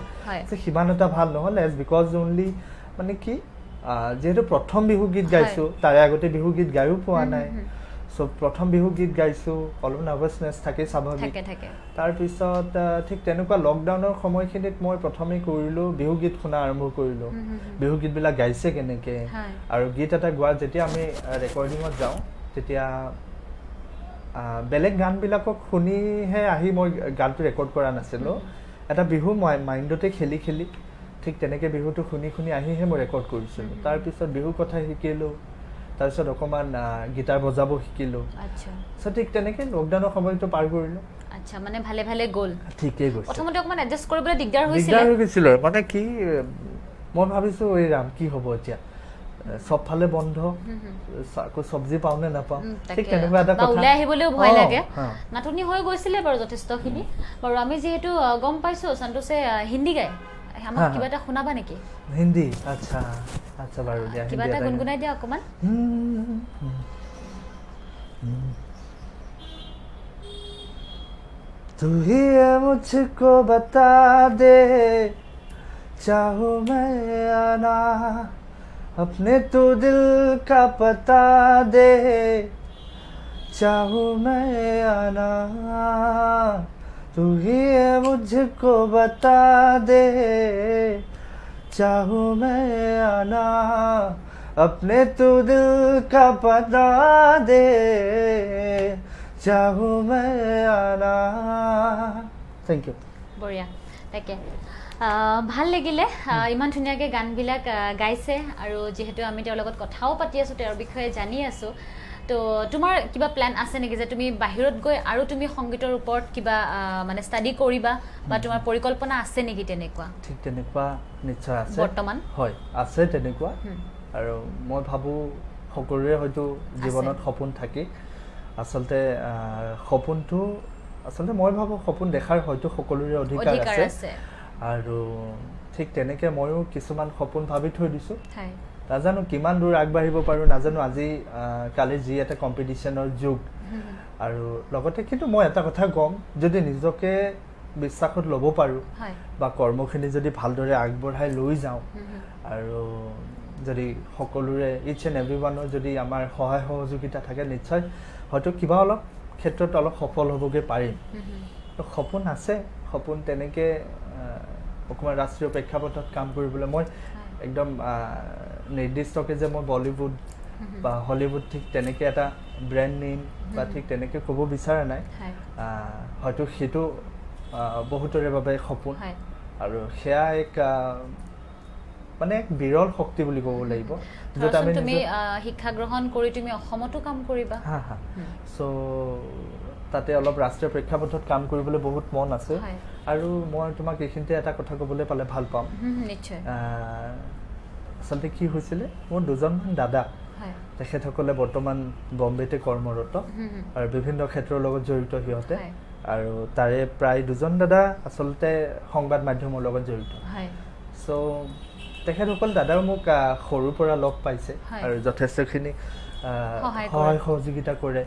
সিমান এটা ভাল নহ'ল এজ বিকজ অনলি মানে কি যিহেতু প্ৰথম বিহু গীত গাইছোঁ তাৰে আগতে বিহু গীত গায়ো পোৱা নাই চ' প্ৰথম বিহু গীত গাইছোঁ, অলপ নাৰ্ভাছনেছ থাকে স্বাভাৱিক। তাৰপিছত ঠিক তেনেকুৱা লকডাউনৰ সময়খিনিত মই প্ৰথমে কৰিলোঁ বিহু গীত শুনা আৰম্ভ কৰিলোঁ, বিহু গীতবিলাক গাইছে কেনেকৈ, আৰু গীত এটা গোৱা যেতিয়া আমি ৰেকৰ্ডিঙত যাওঁ তেতিয়া বেলেগ গানবিলাকক শুনিহে আহি মই গানটো ৰেকৰ্ড কৰা নাছিলোঁ, এটা বিহু মই মাইণ্ডতে খেলি খেলি ঠিক তেনেকৈ বিহুটো শুনি শুনি আহিহে মই ৰেকৰ্ড কৰিছিলোঁ। তাৰপিছত বিহুৰ কথা শিকিলোঁ, তাৰপিছত অকণমান গীটাৰ বজাব শিকিলোঁ। চ' ঠিক তেনেকৈ লকডাউনৰ সময়টো পাৰ কৰিলোঁ। আচ্ছা, মানে ভালে ভালে গ'ল? ঠিকেই গৈছে। প্ৰথমতে অকণমান এডজাষ্ট কৰিবলৈ দিগদাৰ হৈছিল? দিগদাৰ হৈ গৈছিলে, মানে কি মই ভাবিছোঁ এই ৰাম কি হ'ব এতিয়া, চবফালে বন্ধ, আকৌ চব্জি পাওঁ নে নাপাওঁ, ঠিক তেনেকুৱা এটা কথা। ওলাই আহিবলৈও ভয় লাগে, নাটনি হৈ গৈছিলে বাৰু যথেষ্টখিনি। বাৰু আমি যিহেতু গম পাইছোঁ সন্তোষে হিন্দী গায়, আমাক কিবা এটা শুনাবা নেকি? হিন্দী? আচ্ছা আচ্ছা, বাৰু দিয়া, কিবা এটা গুণগুণাই দিয়া অকণমান। तू ही है मुझको बता दे, चाहूँ मैं आना, अपने तू दिल का पता दे, चाहूँ मैं आना, तू ही है मुझको बता दे, चाहूँ मैं आना, अपने तू दिल का पता दे, चाहूँ मैं आना। Thank you. বঢ়িয়া, তাকে ভাল লাগিলে ইমান ধুনীয়াকৈ গানবিলাক গাইছে, আৰু যিহেতু আমি তেওঁৰ লগত কথাও পাতি আছোঁ, তেওঁৰ বিষয়ে জানি আছোঁ, তো তোমাৰ কিবা প্লেন আছে নেকি যে তুমি বাহিৰত গৈ আৰু তুমি সংগীতৰ ওপৰত কিবা মানে ষ্টাডি কৰিবা, বা তোমাৰ পৰিকল্পনা আছে নেকি তেনেকুৱা? ঠিক তেনেকুৱা নিশ্চয় আছে বৰ্তমান। হয়, আছে তেনেকুৱা। আৰু মই ভাবোঁ সকলোৰে হয়তো জীৱনত সপোন থাকে। আচলতে সপোনটো আচলতে মই ভাবোঁ সপোন দেখাৰ হয়তো সকলোৰে অধিকাৰ আছে, আৰু ঠিক তেনেকৈ ময়ো কিছুমান সপোন ভাবি থৈ দিছোঁ। নাজানো কিমান দূৰ আগবাঢ়িব পাৰোঁ, নাজানো। আজি কালি যি এটা কম্পিটিশ্যনৰ যুগ, আৰু লগতে কিন্তু মই এটা কথা ক'ম, যদি নিজকে বিশ্বাসত ল'ব পাৰোঁ বা কৰ্মখিনি যদি ভালদৰে আগবঢ়াই লৈ যাওঁ, আৰু যদি সকলোৰে ইচ এণ্ড এভৰি ওৱানৰ যদি আমাৰ সহায় সহযোগিতা থাকে, নিশ্চয় হয়তো কিবা অলপ ক্ষেত্ৰত অলপ সফল হ'বগৈ পাৰিম। সপোন আছে, সপোন তেনেকৈ অকণমান ৰাষ্ট্ৰীয় প্ৰেক্ষাপটত কাম কৰিবলৈ মই একদম নিৰ্দিষ্টকৈ যে মই বলিউড বা হলিউড ঠিক তেনেকৈ এটা ব্ৰেণ্ড নেম বা ঠিক তেনেকৈ ক'ব বিচৰা নাই। হয়তো সেইটো বহুতৰে বাবে সপোন, আৰু সেয়া এক মানে এক বিৰল শক্তি বুলি ক'ব লাগিব। তুমি শিক্ষা গ্ৰহণ কৰি তুমি অসমতো কাম কৰিবা। চ' তাতে অলপ ৰাষ্ট্ৰীয় প্ৰেক্ষাপটত কাম কৰিবলৈ বহুত মন আছে, আৰু মই তোমাক এইখিনিতে এটা কথা ক'বলৈ পালে ভাল পাম। নিশ্চয়। আচলতে কি হৈছিলে, মোৰ দুজনমান দাদা, তেখেতসকলে বৰ্তমান বম্বেতে কৰ্মৰত, আৰু বিভিন্ন ক্ষেত্ৰৰ লগত জড়িত সিহঁতে, আৰু তাৰে প্ৰায় দুজন দাদা আচলতে সংবাদ মাধ্যমৰ লগত জড়িত। চ' তেখেতসকল দাদাও মোক সৰুৰ পৰা লগ পাইছে, আৰু যথেষ্টখিনি সহায় সহযোগিতা কৰে,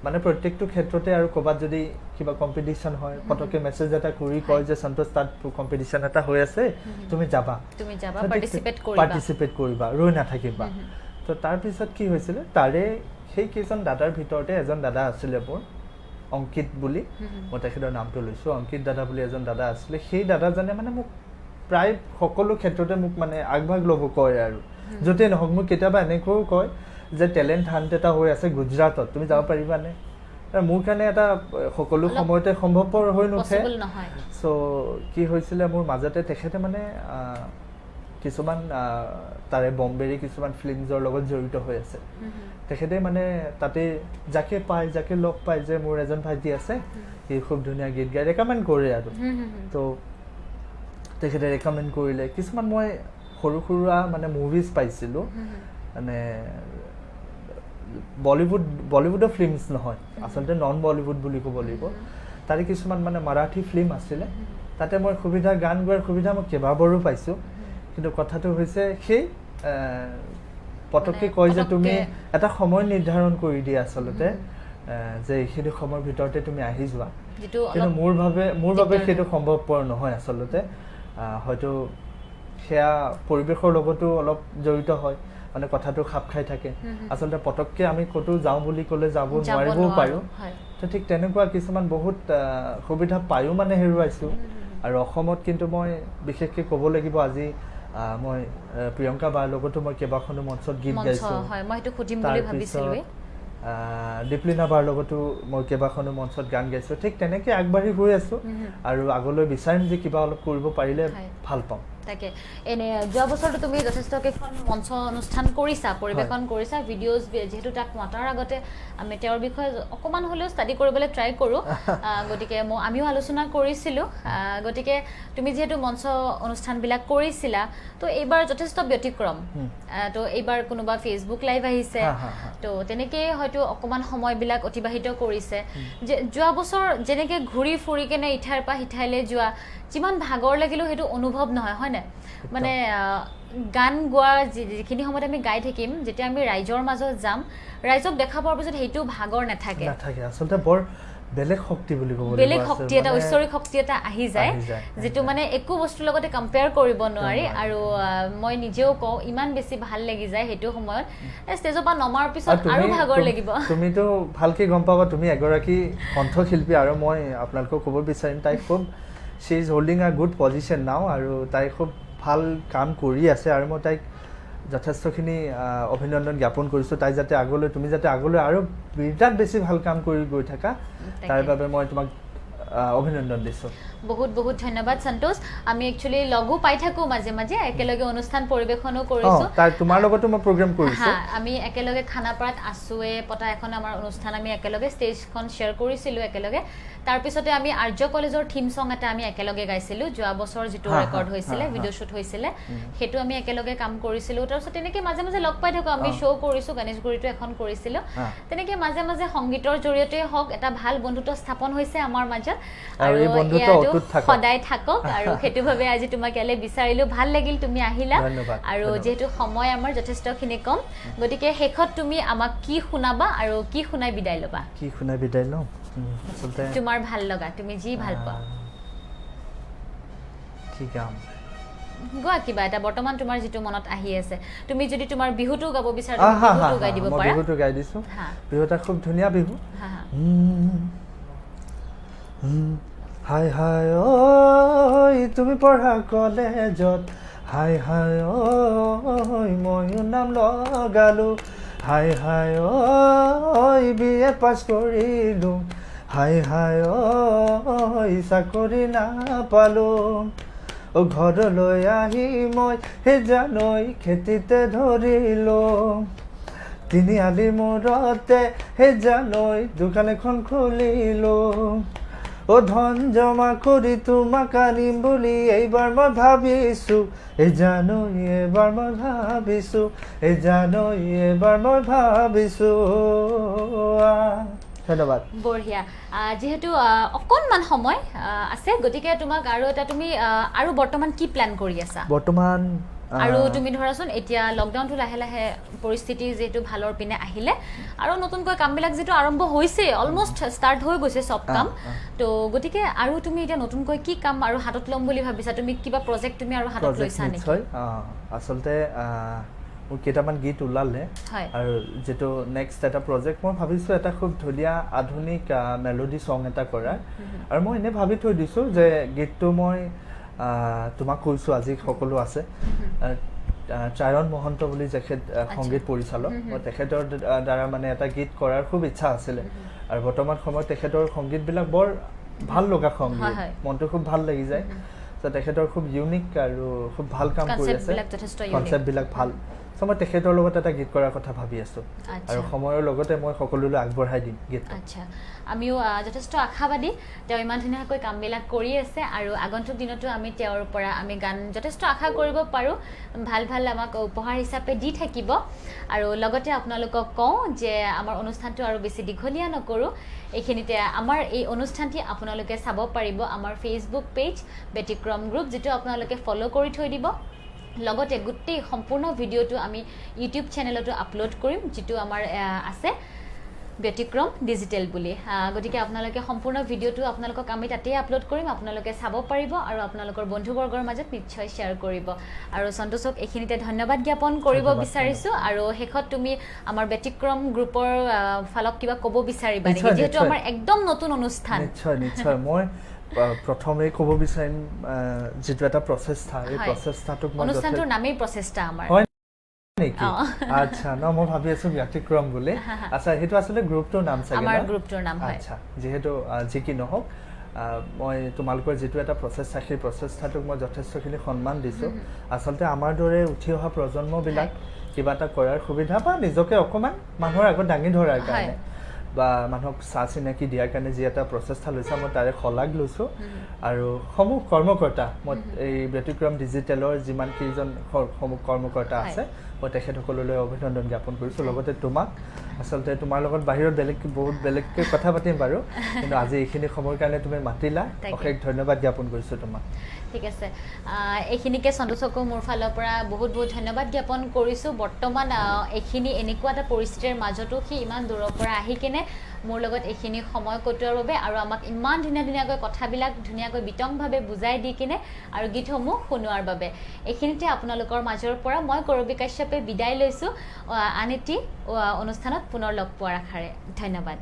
মানে প্ৰত্যেকটো ক্ষেত্ৰতে। আৰু ক'ৰবাত যদি কিবা কম্পিটিশ্যন হয়, পটককৈ মেছেজ এটা কৰি কয় যে সন্তোষ তাত কম্পিটিশ্যন এটা হৈ আছে, তুমি যাবা, পাৰ্টিচিপেট কৰিবা, ৰৈ নাথাকিবা। তো তাৰপিছত কি হৈছিলে, তাৰে সেই কেইজন দাদাৰ ভিতৰতে এজন দাদা আছিলে মোৰ, অংকিত বুলি, মই তেখেতৰ নামটো লৈছোঁ, অংকিত দাদা বুলি এজন দাদা আছিলে। সেই দাদাজনে মানে মোক প্ৰায় সকলো ক্ষেত্ৰতে মোক মানে আগভাগ ল'ব কয়, আৰু য'তেই নহওক। মোক কেতিয়াবা এনেকৈও কয় যে টেলেণ্ট হাণ্ট এটা হৈ আছে গুজৰাটত, তুমি যাব পাৰিবানে? মোৰ কাৰণে এটা সকলো সময়তে সম্ভৱপৰ হৈ নুঠে। চ' কি হৈছিলে, মোৰ মাজতে তেখেতে মানে কিছুমান তাৰে বম্বেৰে কিছুমান ফিল্মছৰ লগত জড়িত হৈ আছে। তেখেতে মানে তাতে যাকে পায়, যাকে লগ পায় যে মোৰ এজন ভাইটি আছে, সি খুব ধুনীয়া গীত গায়, ৰেকমেণ্ড কৰে। আৰু তো তেখেতে ৰেকমেণ্ড কৰিলে। কিছুমান মই সৰু সুৰা মানে মুভিজ পাইছিলোঁ, মানে বলিউডৰ ফিল্মছ নহয়, আচলতে নন বলিউড বুলি ক'ব লাগিব। তাৰে কিছুমান মানে মাৰাঠী ফিল্ম আছিলে, তাতে মই গান গোৱাৰ সুবিধা মই কেইবাবাৰো পাইছোঁ। কিন্তু কথাটো হৈছে সেই পটককৈ কয় যে তুমি এটা সময় নিৰ্ধাৰণ কৰি দিয়া আচলতে, যে এইখিনি সময়ৰ ভিতৰতে তুমি আহি যোৱা। কিন্তু মোৰ বাবে সেইটো সম্ভৱপৰ নহয় আচলতে। হয়তো সেয়া পৰিৱেশৰ লগতো অলপ জড়িত হয়, মানে কথাটো খাপ খাই থাকে আচলতে পটককে আমি কতো যাওঁ বুলি ক'লে যাব নোৱাৰিবও পাৰো তো ঠিক তেনেকুৱা কিছুমান বহুত সুবিধা পায়ো মানে হেৰুৱাইছো আৰু অসমত কিন্তু মই বিশেষকৈ ক'ব লাগিব আজি মই প্ৰিয়ংকা বাৰ লগতো মই কেইবাখনো মঞ্চত গীত গাইছো হয় মই সেইটো খুজিম বুলি ভাবিছিলোৱে দীপলিনা বাৰ লগতো মই কেইবাখনো মঞ্চত গান গাইছো ঠিক তেনেকৈ আগবাঢ়ি গৈ আছো আৰু আগলৈ বিচাৰিম যে কিবা অলপ কৰিব পাৰিলে ভাল পাম তাকে এনে যোৱা বছৰটো তুমি যথেষ্ট কেইখন মঞ্চ অনুষ্ঠান কৰিছা পৰিবেশন কৰিছা ভিডিঅ'জ যেহেতু তাক মাতাৰ আগতে আমি তেওঁৰ বিষয়ে অকমান হ'লেও ষ্টাডি কৰিবলৈ ট্ৰাই কৰোঁ গতিকে আমিও আলোচনা কৰিছিলোঁ গতিকে তুমি যেহেতু মঞ্চ অনুষ্ঠানবিলাক কৰিছিলা তো এইবাৰ যথেষ্ট ব্যতিক্ৰম তো এইবাৰ কোনোবা ফেচবুক লাইভ আহিছে তো তেনেকৈ হয়তো অকমান সময়বিলাক অতিবাহিত কৰিছে যে যোৱা বছৰ যেনেকৈ ঘূৰি ফুৰি কেনে ইঠাইৰ পৰা সিঠাইলৈ যোৱা যিমান ভাগৰ লাগিলেও সেইটো অনুভৱ নহয় হয়নে মানে গান গোৱা যিখিনি সময়ত আমি গাই থাকিম যেতিয়া আমি ৰাইজৰ মাজত যাম ৰাইজক দেখা পোৱাৰ পিছত সেইটো ভাগৰ নাথাকে আচলতে বৰ বেলেগ শক্তি বুলি ক'ব লাগিব বেলেগ শক্তি এটা ঐশ্বৰিক শক্তি এটা আহি যায় যেটো মানে একো বস্তুৰ লগতে কম্পেয়াৰ কৰিব নোৱাৰি আৰু মই নিজেও কওঁ ইমান বেছি ভাল লাগি যায় সেইটো সময়ত ষ্টেজৰ পৰা নমাৰ পিছত আৰু ভাগৰ লাগিব তুমিতো ভালকে গম পাবা তুমি এগৰাকী কণ্ঠশিল্পী আৰু মই আপোনালোকক ক'ব বিচাৰিম তাই খুব she is holding a good position now আৰু তাই খুব ভাল কাম কৰি আছে আৰু মই তাইক যথেষ্টখিনি অভিনন্দন জ্ঞাপন কৰিছোঁ তাই যাতে আগলৈ তুমি যাতে আগলৈ আৰু বিৰাট বেছি ভাল কাম কৰি গৈ থাকা তাৰ বাবে মই তোমাক অভিনন্দন দিছোঁ বহুত বহুত ধন্যবাদ সন্তোষ আমি একচুয়ালি লগো পাই থাকো মাজে মাজে একেলগে অনুষ্ঠান পৰিবেশনো কৰিছো তাই তোমাৰ লগতো মই প্ৰগ্ৰাম কৰিছো আমি একেলগে খানাপাৰাত আছুৱে পতা এখন আমাৰ অনুষ্ঠান আমি একেলগে ষ্টেজখন শেয়াৰ কৰিছিলো একেলগে তাৰ পিছতে আমি আৰ্য কলেজৰ থিম সং এটা আমি একেলগে গাইছিলো যোৱা বছৰ যেটো ৰেকৰ্ড হৈছিলে ভিডিও শুট হৈছিলে হেতু আমি একেলগে কাম কৰিছিলো তাৰ পিছত তেনেকৈ মাজে মাজে লগ পাই থাকো আমি শ্ব' কৰিছো গণেশগুৰিটো এখন কৰিছিলো তেনেকৈ মাজে মাজে সংগীতৰ জৰিয়তে হওক এটা ভাল বন্ধুত্ব স্থাপন হৈছে আমাৰ মাজত আৰু এই বন্ধুত্ব অটুট থাকক সদায় থাকক আৰু হেতু ভাবে আজি তোমাক ইয়ালে বিচাৰিলো ভাল লাগিল তুমি আহিলা আৰু যেহেতু সময় আমাৰ যথেষ্টখিনি কম গতিকে শেষত তুমি আমাক কি শুনাবা আৰু কি শুনাই বিদায় লবা কি শুনাই বিদায় লওঁ তোমাৰ ভাল লগা তুমি যি ভাল পোৱা ঠিক আছে গোৱা কিবা এটা বৰ্তমান তোমাৰ যেটো মনত আহি আছে তুমি যদি তোমাৰ বিহুটো গাব বিচাৰা বিহুটো গাই দিব পাৰা বিহুটো গাই দিছো বিহুটা খুব ধুনীয়া বিহু হাই হাই ঐ তুমি পঢ়া কলেজত হাই হাই ঐ ময়ো নাম লগালো হাই হাই ঐ বিএ পাছ কৰিলো হাই হাই ঐ চাকৰি নাপালো ঘৰলৈ আহি মই জানৈ খেতিতে ধৰিলো তিনিআলিৰ মূৰতে জানৈ দোকান এখন খুলিলো ধন জমা কৰি তোমাক আনিম বুলি এইবাৰ মই ভাবিছো জানৈ এবাৰ মই ভাবিছো জানৈ এবাৰ মই ভাবিছো ধন্যবাদ বঢ়িয়া যেহেতু অকণমান সময় আছে গতিকে তোমাক আৰু এটা তুমি আৰু বৰ্তমান কি প্ল্যান কৰি আছা বৰ্তমান আৰু তুমি ধৰাচোন এতিয়া লকডাউনটো লাহে লাহে পৰিস্থিতি যেটো ভালৰ পিনে আহিলে আৰু নতুনকৈ কামবিলাক যেটো আৰম্ভ হৈছে অলমোষ্ট ষ্টাৰ্ট হৈ গৈছে সব কাম তো গতিকে আৰু তুমি এতিয়া নতুনকৈ কি কাম আৰু হাতত লম বুলি ভাবিছা তুমি কিবা প্ৰজেক্ট তুমি আৰু হাতত লৈছা নেকি আসলতে মোৰ কেইটামান গীত ওলালে আৰু যেটো নেক্সট এটা প্ৰজেক্ট মই ভাবিছো এটা খুব ধুনীয়া আধুনিক মেলোডি সং এটা কৰাৰ আৰু মই এনে ভাবি থৈ দিছো যে গীতটো মই তোমাক কৈছো আজি সকলো আছে চাৰণ মহন্ত বুলি যেখেত সংগীত পৰিচালক মই তেখেতৰ দ্বাৰা মানে এটা গীত কৰাৰ খুব ইচ্ছা আছিল আৰু বৰ্তমান সময়ত তেখেতৰ সংগীতবিলাক বৰ ভাল লগা সংগীত মনটো খুব ভাল লাগি যায় তো তেখেতৰ খুব ইউনিক আৰু খুব ভাল কাম কৰি আছে কনসেপ্টবিলাক ভাল So মই তেখেতৰ লগত এটা গীত কৰাৰ কথা ভাবি আছো আৰু সময়ৰ লগতে মই সকলোলৈ আগবঢ়াই দিম গীত আচ্ছা আমিও যথেষ্ট আশাবাদী তেওঁ ইমান ধুনীয়াকৈ কামবিলাক কৰি আছে আৰু আগন্তুক দিনতো আমি তেওঁৰ পৰা আমি গান যথেষ্ট আশা কৰিব পাৰো ভাল ভাল আমাক উপহাৰ হিচাপে দি থাকিব আৰু লগতে আপোনালোকক কওঁ যে আমাৰ অনুষ্ঠানটো আৰু বেছি দীঘলীয়া নকৰো এইখিনিতে আমাৰ এই অনুষ্ঠানটি আপোনালোকে চাব পাৰিব আমাৰ ফেচবুক পেজ ব্যতিক্ৰম গ্ৰুপ যেটো আপোনালোকে ফলো কৰি থৈ দিব লগতে গোটেই সম্পূৰ্ণ ভিডিওটো আমি ইউটিউব চেনেলতো আপলোড কৰিম যেটো আমাৰ আছে ব্যতিক্ৰম ডিজিটেল বুলি গতিকে আপোনালোকে সম্পূৰ্ণ ভিডিঅ'টো আপোনালোকক আমি তাতেই আপলোড কৰিম আপোনালোকে চাব পাৰিব আৰু আপোনালোকৰ বন্ধুবৰ্গৰ মাজত নিশ্চয় শ্বেয়াৰ কৰিব আৰু সন্তোষক এইখিনিতে ধন্যবাদ জ্ঞাপন কৰিব বিচাৰিছোঁ আৰু শেষত তুমি আমাৰ ব্যতিক্ৰম গ্ৰুপৰ ফালক কিবা ক'ব বিচাৰিবা নেকি যিহেতু আমাৰ একদম নতুন অনুষ্ঠান নিশ্চয় নিশ্চয় মই প্ৰথমে ক'ব বিচাৰিম যিটো এটা প্ৰচেষ্টা এই প্ৰচেষ্টাটোক মই অনুষ্ঠানটোৰ নামেই প্ৰচেষ্টা আমাৰ নেকি আচ্ছা ন মই ভাবি আছো ব্যতিক্ৰম বুলি আচ্ছা সেইটো আসলে গ্ৰুপটোৰ নাম চাগে আমাৰ গ্ৰুপটোৰ নাম হয় আচ্ছা যেহেতু যি কি নহওক মই তোমালোকৰ যেটো এটা প্ৰচেষ্টা সেই প্ৰচেষ্টাটোক মই যথেষ্টখিনি সন্মান দিছো আসলতে আমাৰ দৰে উঠি অহা প্ৰজন্মবিলাক কিবা এটা কৰাৰ সুবিধা বা নিজকে অকমান মানুহৰ আগত দাঙি ধৰাৰ কাৰণে বা মানুহক চিনাকি দিয়াৰ কাৰণে যি এটা প্ৰচেষ্টা লৈছে মই তাৰে শলাগ লৈছো আৰু সমূহ কৰ্মকৰ্তা মই এই ব্যতিক্ৰম ডিজিটেলৰ যিমান কেইজন সমূহ কৰ্মকৰ্তা আছে মই তেখেতসকললৈ অভিনন্দন জ্ঞাপন কৰিছো লগতে তোমাক আসলতে তোমাৰ লগত বাহিৰত বহুত বেলেগকে কথা পাতিম বাৰু কিন্তু আজি এইখিনি সময়ৰ কাৰণে তুমি মাতিলা অশেষ ধন্যবাদ জ্ঞাপন কৰিছো তোমাক ঠিক আছে এইখিনিকে সন্তোষকো মোৰ ফালৰ পৰা বহুত বহুত ধন্যবাদ জ্ঞাপন কৰিছো বৰ্তমান এইখিনি এনেকুৱা এটা পৰিস্থিতিৰ মাজতো সি ইমান দূৰৰ পৰা আহি কিনে মোৰ লগত এইখিনি সময় কটোৱাৰ বাবে আৰু আমাক ইমান ধুনীয়াকৈ কথাবিলাক ধুনীয়াকৈ বিতংভাৱে বুজাই দি কিনে আৰু গীতসমূহ শুনোৱাৰ বাবে এইখিনিতে আপোনালোকৰ মাজৰ পৰা মই কৰবী কাশ্যপে বিদায় লৈছো আন এটি অনুষ্ঠানত পুনৰ লগ পোৱাৰ আশাৰে ধন্যবাদ